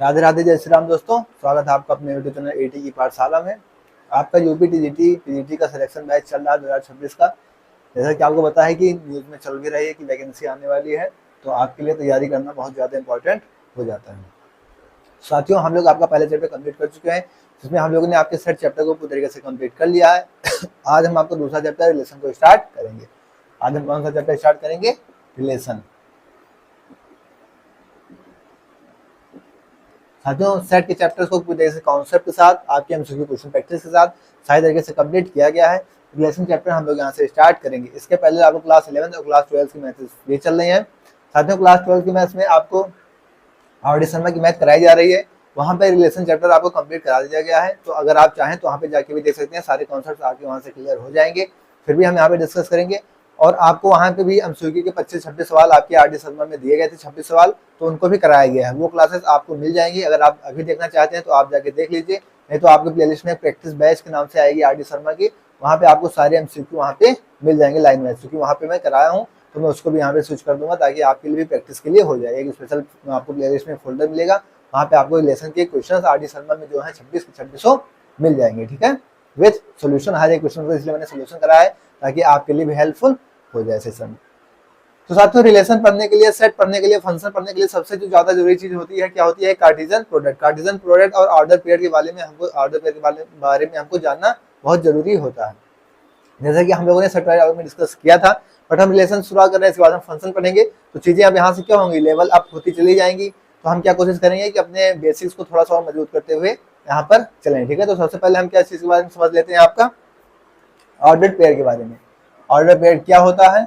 राधे राधे, जय श्री राम दोस्तों। स्वागत है आपका अपने यूट्यूब चैनल एटी की पाठशाला में। आपका यूपी टीजीटी पीजीटी का सिलेक्शन बैच चल रहा है 2026 का। जैसा कि आपको पता है कि न्यूज़ में चल भी रही है कि वैकेंसी आने वाली है, तो आपके लिए तैयारी करना बहुत ज़्यादा इंपॉर्टेंट हो जाता है। साथियों, हम लोग आपका पहले चैप्टर कंप्लीट कर चुके हैं, जिसमें हम लोगों ने आपके सेट चैप्टर को पूरी तरीके से कंप्लीट कर लिया है। आज हम आपको दूसरा चैप्टर रिलेशन को स्टार्ट करेंगे। आज हम कौन सा चैप्टर स्टार्ट करेंगे? रिलेशन। साथियों, सेट के चैप्टर्स को पूरी तरीके से कॉन्सेप्ट के साथ, आपके एमसीक्यू क्वेश्चन प्रैक्टिस के साथ सारी तरीके से कंप्लीट किया गया है। रिलेशन चैप्टर हम लोग यहाँ से स्टार्ट करेंगे। इसके पहले आपको क्लास 11 और क्लास 12 की मैथ्स ये चल रही है। साथियों, क्लास 12 की मैथ्स में आपको आर.डी. शर्मा की मैथ कराई जा रही है। वहाँ पे रिलेशन चैप्टर आपको कंप्लीट करा दिया गया है, तो अगर आप चाहें तो वहाँ पे जाके भी देख सकते हैं। सारे कॉन्सेप्ट आपके वहाँ से क्लियर हो जाएंगे। फिर भी हम यहाँ पे डिस्कस करेंगे, और आपको वहाँ पे भी एमसीक्यू के 25-26 सवाल आपके आर.डी. शर्मा में दिए गए थे, 26 सवाल, तो उनको भी कराया गया है। वो क्लासेस आपको मिल जाएंगी। अगर आप अभी देखना चाहते हैं तो आप जाके देख लीजिए, नहीं तो आपके प्लेलिस्ट में प्रैक्टिस बैच के नाम से आएगी आर.डी. शर्मा की। वहाँ पे आपको सारे एमसीक्यू वहाँ पे मिल जाएंगे लाइन में, क्योंकि वहाँ पे मैं कराया हूँ, तो मैं उसको भी यहाँ पे स्विच कर दूंगा ताकि आपके लिए भी प्रैक्टिस के लिए हो जाए। एक स्पेशल आपको प्लेलिस्ट में फोल्डर मिलेगा, वहाँ पे आपको रिलेशन के क्वेश्चन आर.डी. शर्मा में जो है 26 के 26 मिल जाएंगे। ठीक है, विथ सोल्यूशन हर एक क्वेश्चन को, इसलिए मैंने सोल्यूशन कराया है ताकि आपके लिए भी हेल्पफुल हो जाए सेशन। तो साथियों, रिलेशन पढ़ने के लिए, सेट पढ़ने के लिए, फंक्शन पढ़ने के लिए सबसे जो ज्यादा जरूरी चीज होती है, क्या होती है? Cartesian product. कार्टेशियन प्रोडक्ट और ऑर्डर पेयर के बारे में हमको जानना बहुत जरूरी होता है। जैसे कि हम लोगों ने सेट में डिस्कस किया था, बट हम रिलेशन शुरुआत कर रहे हैं, इसके बाद हम फंक्शन पढ़ेंगे, तो चीजें अब यहाँ से क्या होंगी? लेवल अप होती चली जाएंगी। तो हम क्या कोशिश करेंगे कि अपने बेसिक्स को थोड़ा सा और मजबूत करते हुए यहाँ पर चलें। ठीक है, तो सबसे पहले हम क्या चीज के बारे में समझ लेते हैं, आपका ऑर्डर पेयर के बारे में। ऑर्डर पेयर क्या होता है,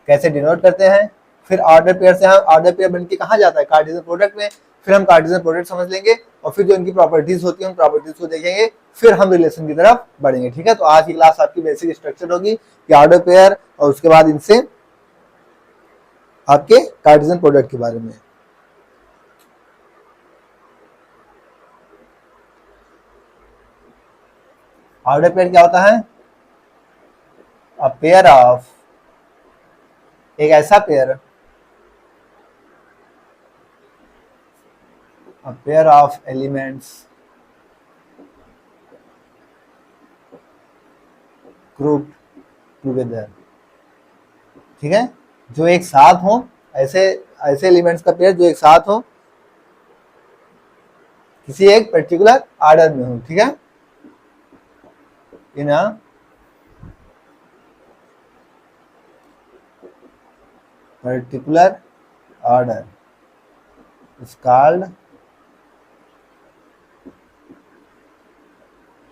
कैसे डिनोट करते हैं, फिर ऑर्डर पेयर से हम ऑर्डर पेयर बनके कहाँ जाता है? कार्टेशियन प्रोडक्ट में। फिर हम कार्टेशियन प्रोडक्ट समझ लेंगे, और फिर जो इनकी प्रॉपर्टीज होती है उन प्रॉपर्टीज को देखेंगे, फिर हम रिलेशन की तरफ बढ़ेंगे। ठीक है, तो आज की क्लास आपकी बेसिक स्ट्रक्चर होगी कि ऑर्डर पेयर, और उसके बाद इनसे आपके कार्टेशियन प्रोडक्ट के बारे में। ऑर्डर पेयर क्या होता है? अ पेयर ऑफ, एक ऐसा pair, a pair of elements grouped together। ठीक है, जो एक साथ हो, ऐसे एलिमेंट्स का पेयर जो एक साथ हो, किसी एक पर्टिकुलर ऑर्डर में हो। ठीक है, in a particular order is called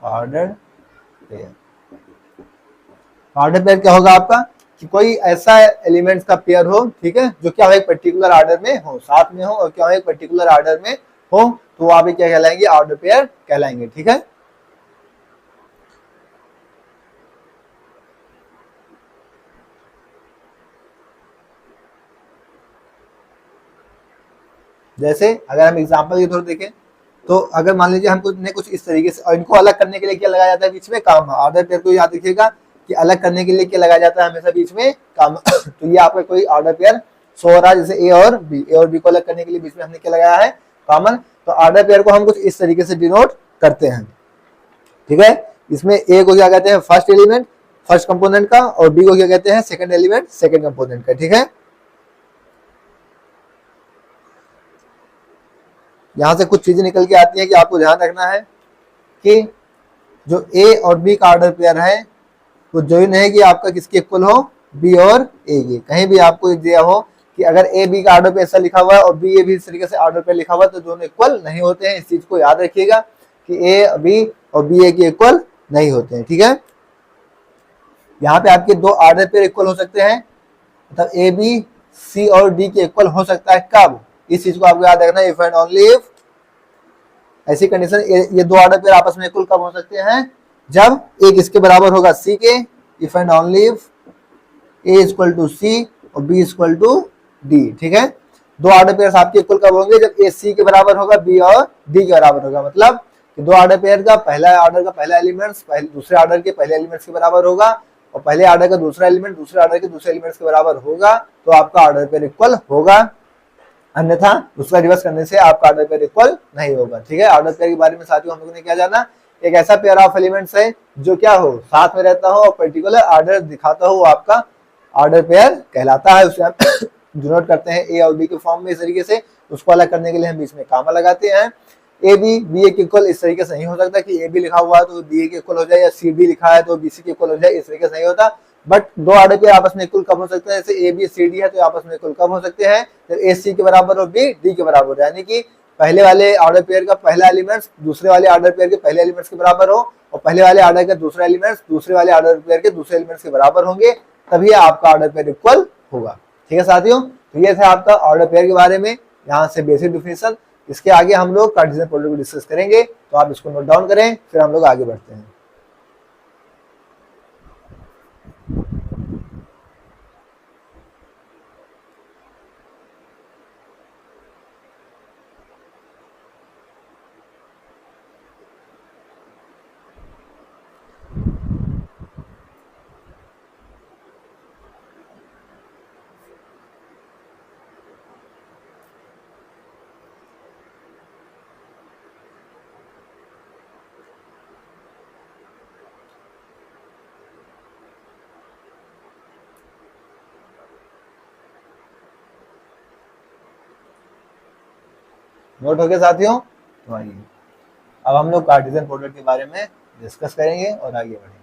order pair. Order pair क्या होगा आपका? कि कोई ऐसा एलिमेंट्स का पेयर हो, ठीक है, जो क्या हो? एक पर्टिकुलर ऑर्डर में हो, साथ में हो, और क्या हो? एक पर्टिकुलर ऑर्डर में हो, तो आप क्या कहलाएंगे? ऑर्डर पेयर कहलाएंगे। ठीक है, जैसे अगर हम एग्जांपल के तौर देखें, तो अगर मान लीजिए हमको ने कुछ इस तरीके से, और इनको अलग करने के लिए क्या लगाया जाता है बीच में? काम। ऑर्डर पेयर को याद रखिएगा कि अलग करने के लिए क्या लगाया जाता है? हमेशा बीच में काम। तो ये आपका कोई ऑर्डर पेयर शो हो रहा है, जैसे ए और बी को अलग करने के लिए बीच में हमने क्या लगाया है? कॉमन। तो ऑर्डर पेयर को हम कुछ इस तरीके से डिनोट करते हैं। ठीक है, इसमें ए को क्या कहते हैं? फर्स्ट एलिमेंट, फर्स्ट कंपोनेंट का, और बी को क्या कहते हैं? सेकंड एलिमेंट, सेकंड कंपोनेंट का। ठीक है, यहां से कुछ चीजें निकल के आती हैं कि आपको ध्यान रखना है कि जो ए और बी का ऑर्डर पेयर है वो जो है कि आपका किसके इक्वल हो? बी और ए के। कहीं भी आपको दिया हो कि अगर ए बी का ऑर्डर पेयर ऐसा लिखा हुआ है और बी ए भी इस तरीके से ऑर्डर पेयर लिखा हुआ है, तो दोनों इक्वल नहीं होते हैं। इस चीज को याद रखिएगा कि ए बी और बी ए के इक्वल नहीं होते हैं। ठीक है, यहाँ पे आपके दो ऑर्डर पेयर इक्वल हो सकते हैं, मतलब ए बी सी और डी के इक्वल हो सकता है। कब? इस चीज को आपको याद रखना है, इफ एंड ओनली इफ। ऐसी कंडीशन, ये दो ऑर्डर पेयर आपस में इक्वल कब हो सकते हैं? जब एक इसके बराबर होगा सी के, if and only if A equal to C और बी इक्वल टू डी। ठीक है, दो ऑर्डर पेयर आपके इक्वल कब होंगे? जब ए सी के बराबर होगा, बी और डी के बराबर होगा। मतलब कि दो ऑर्डर पेयर का पहला ऑर्डर का पहला एलिमेंट्स दूसरे ऑर्डर के पहले एलिमेंट्स के बराबर होगा, और पहले ऑर्डर का दूसरा एलिमेंट दूसरे ऑर्डर के दूसरे एलिमेंट्स के बराबर होगा, तो आपका ऑर्डर पेयर इक्वल होगा। अन्यथा उसका रिवर्स करने से आपका ऑर्डर पेयर इक्वल नहीं होगा। ठीक है, ऑर्डर पेयर के बारे में साथियों हम लोगों ने क्या जाना, एक ऐसा पेयर ऑफ एलिमेंट्स है जो क्या हो, साथ में रहता हो और पर्टिकुलर ऑर्डर दिखाता हो, वो आपका ऑर्डर पेयर कहलाता है। उसे हम डिनोट करते हैं ए और बी के फॉर्म में इस तरीके से। उसको अलग करने के लिए हम बीच में कामा लगाते हैं। ए बी बी ए के इक्वल इस तरीके से नहीं हो सकता कि ए बी लिखा हुआ है तो बी ए के इक्वल हो जाए, या सी डी लिखा है तो बी सी के इक्वल हो जाए, इस तरीके से नहीं होता। बट दो ऑर्डर पेयर आपस में इक्वल कब हो सकते हैं, जैसे ए बी सी डी है तो आपस में इक्वल कब हो सकते हैं, तो ए सी के बराबर और बी डी के बराबर, यानी कि पहले वाले ऑर्डर पेयर का पहला एलिमेंट्स दूसरे वाले ऑर्डर पेयर के पहले एलिमेंट्स के बराबर हो, और पहले वाले ऑर्डर का दूसरा एलिमेंट्स दूसरे वाले ऑर्डर पेयर के दूसरे एलिमेंट्स के बराबर होंगे, तभी आपका ऑर्डर पेयर इक्वल होगा। ठीक है साथियों, तो ये था आपका ऑर्डर पेयर के बारे में, यहाँ से बेसिक डिफिनेशन। इसके आगे हम लोग कार्टेशियन प्रोडक्ट को डिस्कस करेंगे, तो आप इसको नोट डाउन करें, फिर हम लोग आगे बढ़ते हैं। नोट हो गया साथियों, तो आइए अब हम लोग कार्टेशियन प्रोडक्ट के बारे में डिस्कस करेंगे और आगे बढ़ेंगे।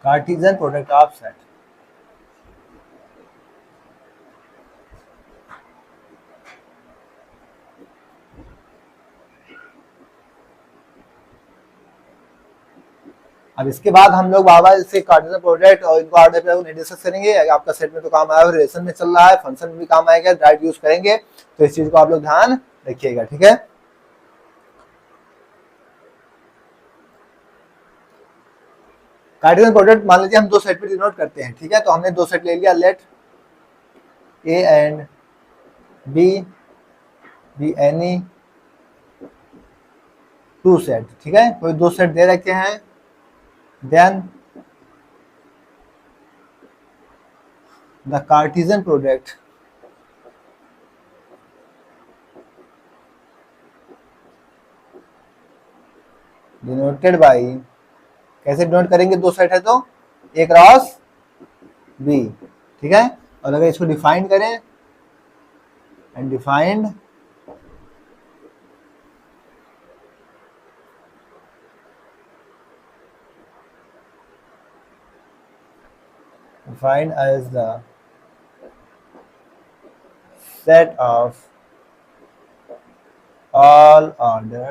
Cartesian product of set. अब इसके बाद हम लोग बाबा से कार्टेशियन प्रोडक्ट और इनको ऑर्डर पेयर को नहीं डिस्कस करेंगे। आपका सेट में तो काम आया, रिलेशन में चल रहा है, फंक्शन में भी काम आएगा, राइट यूज करेंगे, तो इस चीज को आप लोग ध्यान रखिएगा। ठीक है, कार्टेशियन प्रोडक्ट मान लीजिए हम दो सेट पे डिनोट करते हैं। ठीक है, तो हमने दो सेट ले लिया, let A and B be any two set. ठीक है, कोई दो सेट दे रखे हैं, then the Cartesian product denoted by, कैसे डिनोट करेंगे, दो सेट है तो ए क्रॉस बी। ठीक है, और अगर इसको डिफाइन करें, and defined defined as the set of all order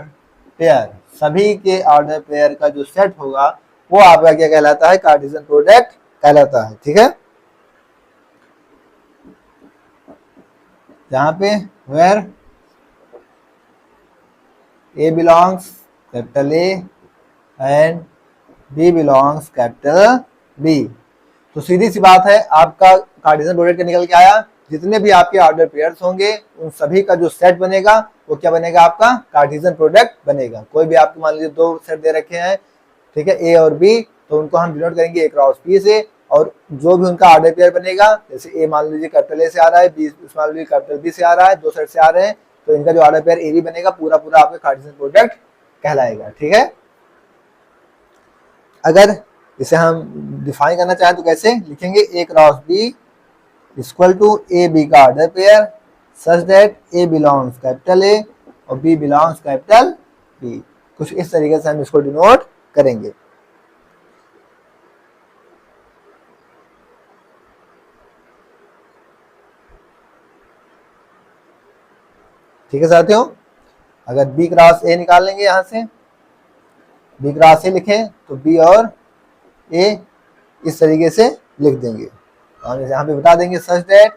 pair, सभी के ऑर्डर पेयर का जो सेट होगा वो आपका क्या कहलाता है, कार्टेशियन प्रोडक्ट कहलाता है। ठीक है, जहां पे where a belongs capital A and b belongs capital B. तो सीधी सी बात है, आपका कार्टेशियन प्रोडक्ट का निकल के आया, जितने भी आपके ऑर्डर पेयर्स होंगे उन सभी का जो सेट बनेगा वो क्या बनेगा, आपका कार्टेशियन प्रोडक्ट बनेगा। कोई भी आपको मान लीजिए दो सेट दे रखे हैं, ठीक है, ए और बी, तो उनको हम डिनोट करेंगे ए क्रॉस बी से, और जो भी उनका ऑर्डर पेयर बनेगा, जैसे ए मान लीजिए कैपिटल ए से आ रहा है, बी मान लीजिए कैपिटल बी से आ रहा है, दो सेट से आ रहे हैं, तो इनका जो ऑर्डर पेयर ए बी बनेगा पूरा पूरा आपका कार्टेशियन प्रोडक्ट कहलाएगा। ठीक है, अगर इसे हम डिफाइन करना चाहें तो कैसे लिखेंगे, A cross B equal to A B का order pair such that A belongs capital A और बी बिलोंग्स कैपिटल बी। कुछ इस तरीके से हम इसको डिनोट करेंगे। ठीक है साथियों, अगर बी क्रॉस ए निकाल लेंगे, यहां से बी क्रॉस ए लिखें तो बी और ए इस तरीके से लिख देंगे, और यहाँ पे बता देंगे सच दैट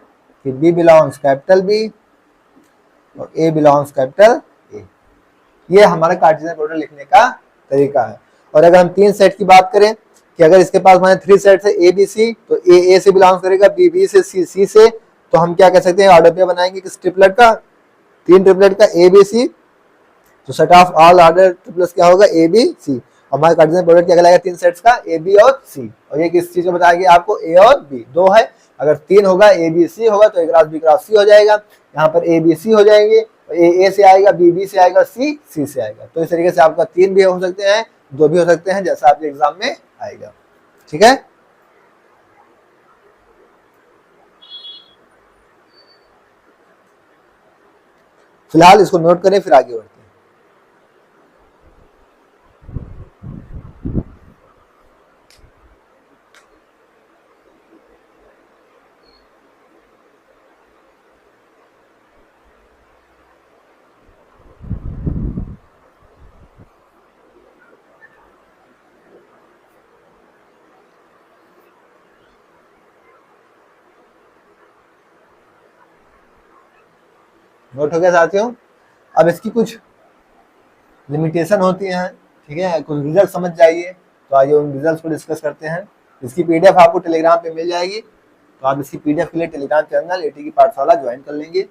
कि बी बिलोंग्स कैपिटल बी और ए बिलोंग्स कैपिटल ए। ये हमारा कार्टेशियन प्रोडक्ट लिखने का तरीका है। और अगर हम तीन सेट की बात करें, कि अगर इसके पास हमारे 3 सेट्स है ए बी सी, तो ए से बिलोंग करेगा, बी बी से, सी से, तो हम क्या कह सकते हैं ऑर्डर पे बनाएंगे किस ट्रिपलेट का, 3 ट्रिपलेट का ए बी सी, तो set of all order triplets क्या होगा ए बी सी। हमारे कार्टेशियन प्रोडक्ट क्या कहलाएगा 3 सेट्स का ए बी और सी, और ये किस चीज को बताया गया आपको, ए और बी, 2 है, अगर 3 होगा ए बी सी होगा तो ए क्रॉस बी क्रॉस सी हो जाएगा, यहाँ पर ए बी सी हो जाएंगे, ए से आएगा, बी बी से आएगा, सी से आएगा। तो इस तरीके से आपका 3 भी हो सकते हैं, 2 भी हो सकते हैं, जैसा आपके एग्जाम में आएगा। ठीक है, फिलहाल इसको नोट करें, फिर आगे बढ़ते हैं। नोट हो गया साथियों। अब इसकी कुछ लिमिटेशन होती हैं, ठीक है, कुछ रिजल्ट समझ जाइए, तो आइए उन रिजल्ट को डिस्कस करते हैं। इसकी पीडीएफ आपको टेलीग्राम पे मिल जाएगी, तो आप इसकी पीडीएफ के लिए टेलीग्राम चैनल एटी की पाठशाला ज्वाइन कर लेंगे।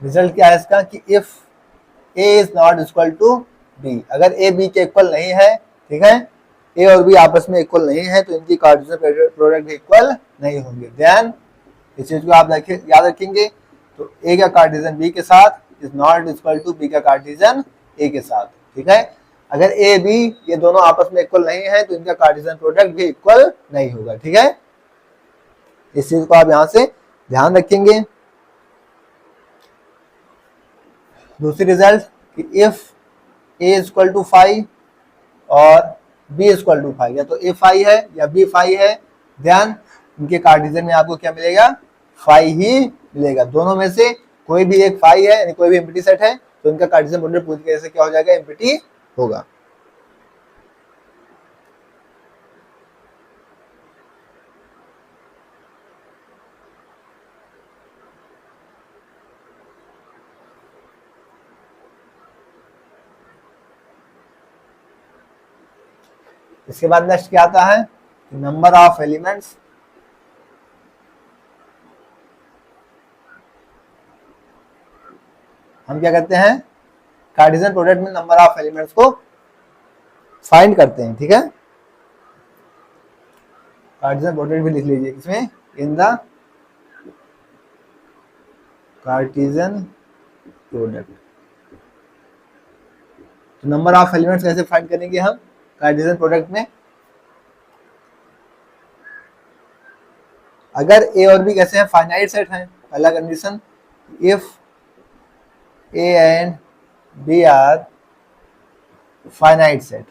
रिजल्ट क्या है इसका कि if A is not equal to B, अगर ए बी के इक्वल नहीं है, ठीक है, ए और बी आपस में इक्वल नहीं है, तो इनकी कार्टेशियन प्रोडक्ट इक्वल नहीं होंगे। देन इस चीज को आप याद रखेंगे, तो ए का कार्टेशियन बी के साथ is not equal to B का कार्टेशियन ए के साथ। ठीक है, अगर ए बी ये दोनों आपस में इक्वल नहीं है, तो इनका कार्टेशियन प्रोडक्ट भी इक्वल नहीं होगा। ठीक है, इस चीज को आप यहां से ध्यान रखेंगे। दूसरी रिजल्ट कि if A is equal to 5 और बी इज इक्वल टू 5, या तो ए 5 है या बी 5 है, ध्यान इनके कार्टेशियन में आपको क्या मिलेगा, 5 ही मिलेगा। दोनों में से कोई भी एक 5 है, यानी कोई भी एम्प्टी सेट है, तो इनका कार्टेशियन प्रोडक्ट पूरी तरह से क्या हो जाएगा, एम्प्टी होगा। इसके बाद नेक्स्ट क्या आता है, नंबर ऑफ एलिमेंट्स। हम क्या करते हैं, कार्टेशियन प्रोडक्ट में नंबर ऑफ एलिमेंट्स को फाइंड करते हैं। ठीक है, कार्टेशियन प्रोडक्ट भी लिख लीजिए इसमें, इन द कार्टेशियन प्रोडक्ट। तो नंबर ऑफ एलिमेंट्स कैसे फाइंड करेंगे हम कार्टेशियन प्रोडक्ट में, अगर ए और बी कैसे हैं, फाइनाइट सेट हैं, पहला कंडीशन, if A and B are finite set,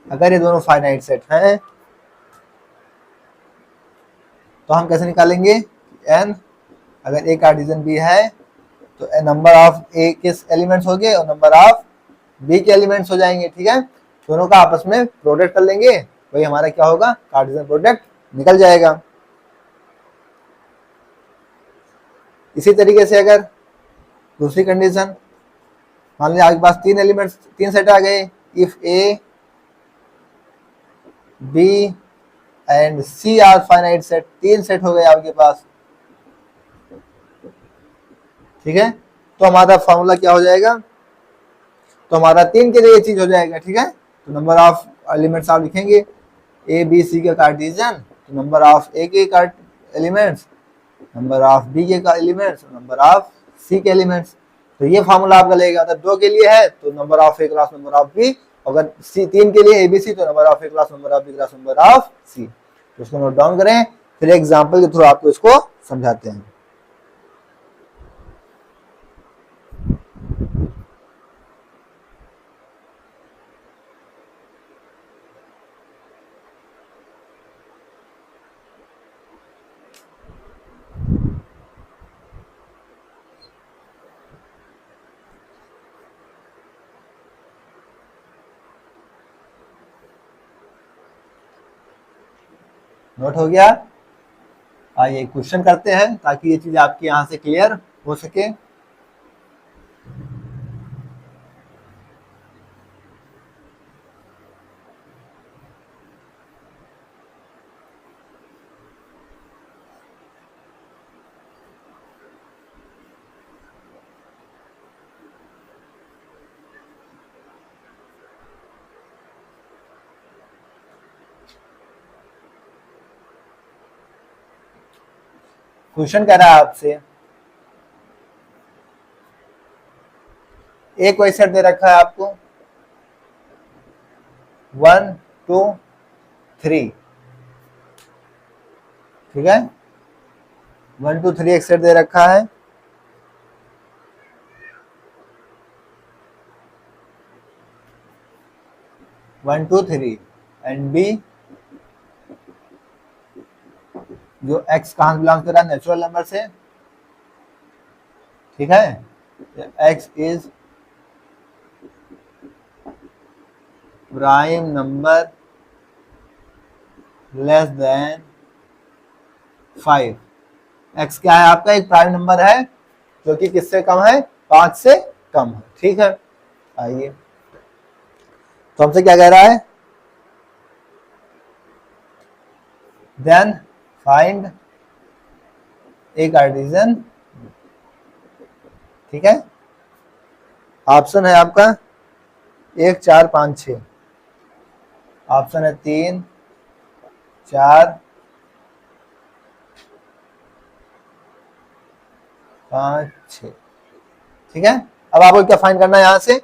अगर ये दोनों फाइनाइट सेट हैं, तो हम कैसे निकालेंगे, एन, अगर ए कार्टेशियन बी है, तो नंबर ऑफ ए के एलिमेंट्स हो गए और नंबर ऑफ बी के एलिमेंट्स हो जाएंगे। ठीक है, दोनों का आपस में प्रोडक्ट कर लेंगे, वही हमारा क्या होगा, कार्टेशियन प्रोडक्ट निकल जाएगा। इसी तरीके से अगर दूसरी कंडीशन, मान लीजिए आपके पास 3 एलिमेंट्स, 3 सेट आ गए, if A B and C are finite set, 3 set हो गए आपके पास। ठीक है, तो हमारा फॉर्मूला क्या हो जाएगा, तो हमारा 3 के लिए ये चीज हो जाएगा। ठीक है, तो नंबर ऑफ एलिमेंट्स आप लिखेंगे, ए बी सी का कार्टेशियन, तो नंबर ऑफ ए के एलिमेंट्स, नंबर ऑफ बी के एलिमेंट्स, नंबर ऑफ सी के एलिमेंट्स। तो ये फॉर्मूला आपका लगेगा। तो 2 के लिए है तो number of A class number of B, अगर सी 3 के लिए एबीसी तो number of A class number of B class number of C. तो इसको नोट डाउन करें, फिर एग्जांपल के थ्रू आपको इसको समझाते हैं। नोट हो गया। आइए क्वेश्चन करते हैं ताकि ये चीज आपकी यहाँ से क्लियर हो सके। क्वेश्चन कह रहा है आपसे, एक कोई सेट दे रखा है आपको 1 2 3, ठीक है, 1 2 3 एक सेट दे रखा है। One two three and B जो x कहां से बिलोंग कर रहा है, नेचुरल नंबर से, ठीक है, x is prime number less than 5। x क्या है आपका, एक प्राइम नंबर है जो कि किससे कम है, 5 से कम है, ठीक है। आइए तो हमसे क्या कह रहा है, देन फाइंड ए कार्टेशियन, ठीक है। ऑप्शन है आपका 1 4 5 6, ऑप्शन है 3 4 5 6, ठीक है। अब आपको क्या फाइंड करना है, यहां से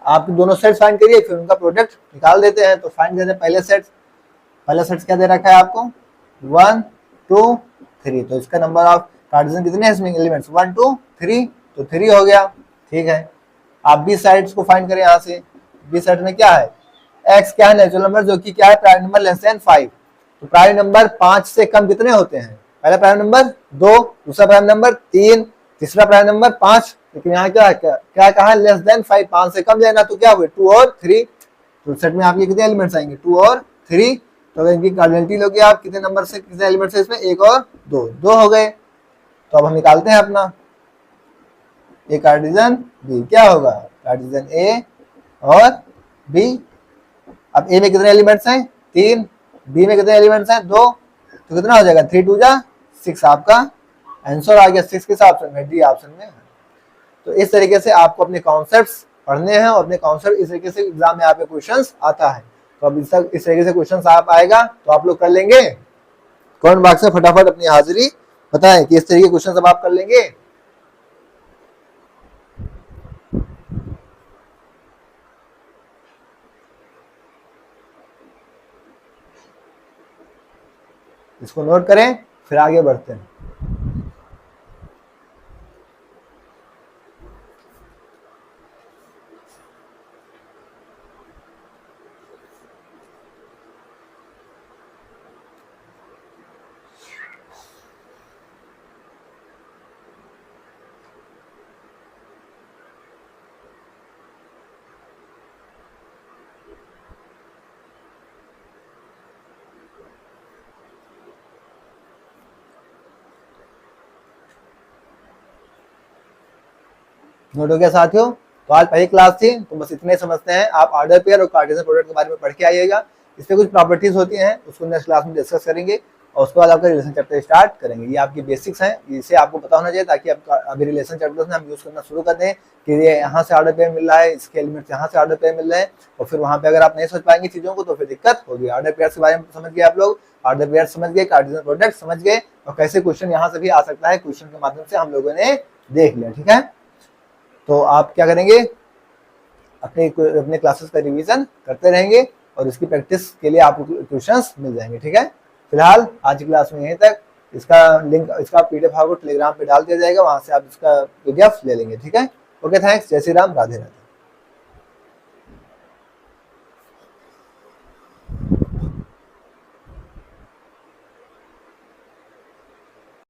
आप दोनों सेट्स फाइंड करिए, फिर उनका प्रोडक्ट निकाल देते हैं। तो फाइंड करते हैं पहले सेट्स क्या दे रखा है आपको, 1 2 3, तो इसका नंबर ऑफ कार्टेशियन कितने हैं इसमें एलिमेंट्स, 1 2 3, तो 3 हो गया, ठीक है। आप बी साइड्स को फाइंड करें, यहाँ से बी साइड में क्या है, x क्या है, नेचुरल नंबर जो कि क्या है, प्राइम नंबर लेस देन 5। तो प्राइम नंबर 5 से कम कितने होते हैं, पहला प्राइम नंबर 2, दूसरा प्राइम नंबर 3, तीसरा प्राइम नंबर 5, लेकिन यहाँ क्या कहा, लेस देन 5, 5 से कम लेना, तो क्या हुए 2 और 3। तो सेट में आपके कितने एलिमेंट्स आएंगे, 2 और 3। तो अगर इनकी कार्डिनलिटी लोगे आप, कितने नंबर से कितने एलिमेंट्स है इसमें, 1 और 2, 2 हो गए। तो अब हम निकालते हैं अपना ए कार्टेशियन बी, क्या होगा, कार्टेशियन ए और बी। अब ए में कितने एलिमेंट्स हैं, 3, बी में कितने एलिमेंट्स हैं, 2, तो कितना हो जाएगा, 3 2 जा 6, आपका आंसर आ गया 6 किस ऑप्शन में, डी ऑप्शन में। तो इस तरीके से आपको अपने कॉन्सेप्ट्स पढ़ने हैं और अपने कॉन्सेप्ट इस तरीके से एग्जाम में आपके क्वेश्चंस आता है। तो अब इस तरीके से क्वेश्चंस आप आएगा तो आप लोग कर लेंगे। कमेंट बॉक्स में फटाफट अपनी हाजिरी बताएं कि इस तरीके के क्वेश्चन अब आप कर लेंगे। इसको नोट करें, फिर आगे बढ़ते हैं। नोट हो गया साथियों। तो आज पहली क्लास थी, तो बस इतने समझते हैं। आप ऑर्डर पेयर और कार्टेशियन प्रोडक्ट के बारे में पढ़ के आइएगा। इसमें कुछ प्रॉपर्टीज होती हैं, उसको नेक्स्ट क्लास में डिस्कस करेंगे और उसके बाद आपका रिलेशन चैप्टर स्टार्ट करेंगे। ये आपकी बेसिक्स हैं, इसे आपको पता होना चाहिए ताकि आप अभी रिलेशन चैप्टर्स में हम यूज करना शुरू कर दें कि ये यहाँ से ऑर्डर पेयर मिल रहा है, इसके एलिमेंट्स यहाँ से ऑर्डर पेयर मिल रहे हैं, और फिर वहाँ पे अगर आप नहीं समझ पाएंगे चीजों को तो फिर दिक्कत होगी। ऑर्डर पेयर के बारे में समझ गए आप लोग, ऑर्डर पेयर समझ गए, कार्टेशियन प्रोडक्ट समझ गए, और कैसे क्वेश्चन यहाँ से भी आ सकता है, क्वेश्चन के माध्यम से हम लोगों ने देख लिया। ठीक है, तो आप क्या करेंगे, अपने क्लासेस का रिवीजन करते रहेंगे और इसकी प्रैक्टिस के लिए आपको क्वेश्चंस मिल जाएंगे। ठीक है, फिलहाल आज की क्लास में यहीं तक। इसका लिंक, इसका पीडीएफ आपको टेलीग्राम पे डाल दिया जाएगा, वहां से आप इसका पीडीएफ ले लेंगे। ठीक है, ओके, थैंक्स, जय श्री राम, राधे राधे।